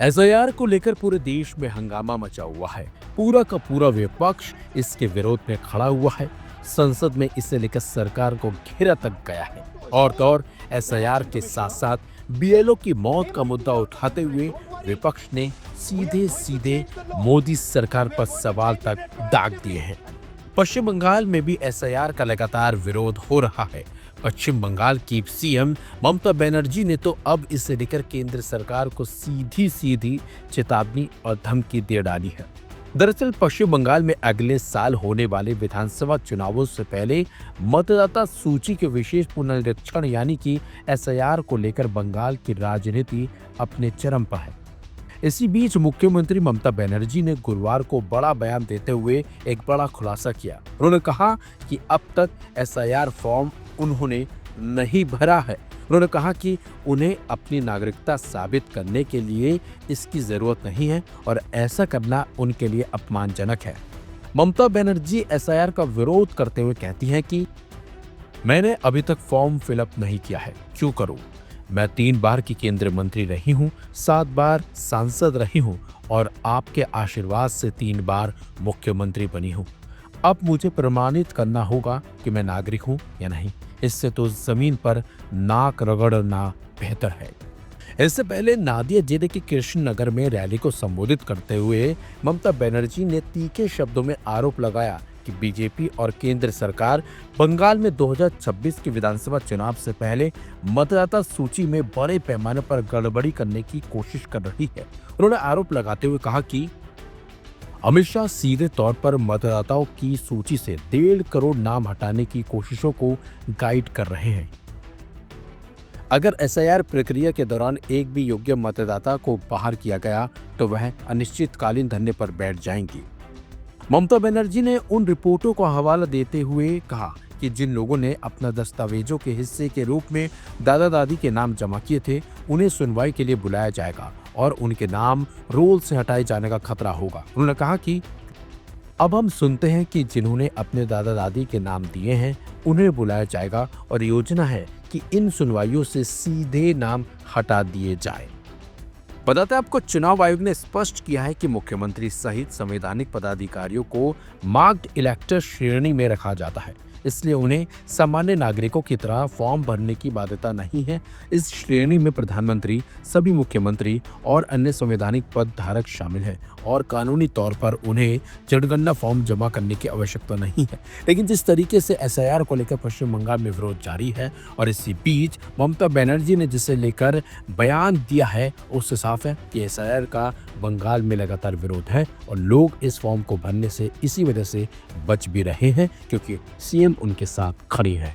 SIR को लेकर पूरे देश में हंगामा मचा हुआ है। पूरा का पूरा विपक्ष इसके विरोध में खड़ा हुआ है। संसद में इसे लेकर सरकार को घेरा तक गया है। और तो और एसआईआर के साथ साथ बीएलओ की मौत का मुद्दा उठाते हुए विपक्ष ने सीधे सीधे मोदी सरकार पर सवाल तक दाग दिए हैं। पश्चिम बंगाल में भी एसआईआर का लगातार विरोध हो रहा है। पश्चिम बंगाल की सीएम ममता बनर्जी ने तो अब इसे लेकर केंद्र सरकार को सीधी सीधी चेतावनी और धमकी दे डाली है। दरअसल पश्चिम बंगाल में अगले साल होने वाले विधानसभा चुनावों से पहले मतदाता सूची के विशेष पुनरीक्षण यानी कि एसआईआर को लेकर बंगाल की राजनीति अपने चरम पर है। इसी बीच मुख्यमंत्री ममता बनर्जी ने गुरुवार को बड़ा बयान देते हुए एक बड़ा खुलासा किया। उन्होंने कहा कि अब तक एसआईआर फॉर्म उन्होंने नहीं भरा है। उन्होंने कहा कि उन्हें अपनी नागरिकता साबित करने के लिए इसकी जरूरत नहीं है और ऐसा करना उनके लिए अपमानजनक है। ममता बनर्जी एसआईआर का विरोध करते हुए कहती हैं कि मैंने अभी तक फॉर्म फिलअप नहीं किया है, क्यों करूं? मैं 3 बार की केंद्रीय मंत्री रही हूं, 7 बार सांसद रही हूं और आपके आशीर्वाद से 3 बार मुख्यमंत्री बनी हूं। अब मुझे प्रमाणित करना होगा कि मैं नागरिक हूं या नहीं। इससे तो जमीन पर नाक रगड़ना बेहतर है। इससे पहले नादिया जिले के कृष्ण नगर में रैली को संबोधित करते हुए ममता बनर्जी ने तीखे शब्दों में आरोप लगाया कि बीजेपी और केंद्र सरकार बंगाल में 2026 के विधानसभा चुनाव से पहले मतदाता सूची में बड़े पैमाने पर गड़बड़ी करने की कोशिश कर रही है। उन्होंने आरोप लगाते हुए कहा कि अमित शाह सीधे तौर पर मतदाताओं की सूची से 1.5 करोड़ नाम हटाने की कोशिशों को गाइड कर रहे हैं। अगर एसआईआर प्रक्रिया के दौरान एक भी योग्य मतदाता को बाहर किया गया तो वह अनिश्चितकालीन धरने पर बैठ जाएंगी। ममता बनर्जी ने उन रिपोर्टों को हवाला देते हुए कहा कि जिन लोगों ने अपना दस्तावेजों के हिस्से के रूप में दादा दादी के नाम जमा किए थे, उन्हें सुनवाई के लिए बुलाया जाएगा और उनके नाम रोल से हटाए जाने का खतरा होगा। उन्होंने कहा कि अब हम सुनते हैं कि जिन्होंने अपने दादा दादी के नाम दिए हैं उन्हें बुलाया जाएगा और योजना है कि इन सुनवाइयों से सीधे नाम हटा दिए जाए। बताते आपको चुनाव आयोग ने स्पष्ट किया है कि मुख्यमंत्री सहित संवैधानिक पदाधिकारियों को मार्क्ड इलेक्टर श्रेणी में रखा जाता है, इसलिए उन्हें सामान्य नागरिकों की तरह फॉर्म भरने की बाध्यता नहीं है। इस श्रेणी में प्रधानमंत्री, सभी मुख्यमंत्री और अन्य संवैधानिक पद धारक शामिल हैं और कानूनी तौर पर उन्हें जनगणना फॉर्म जमा करने की आवश्यकता नहीं है। लेकिन जिस तरीके से एसआईआर को लेकर पश्चिम बंगाल में विरोध जारी है और इसी बीच ममता बनर्जी ने जिसे लेकर बयान दिया है, उससे साफ है कि एसआईआर का बंगाल में लगातार विरोध है और लोग इस फॉर्म को भरने से इसी वजह से बच भी रहे हैं क्योंकि सीएम उनके साथ खड़ी है।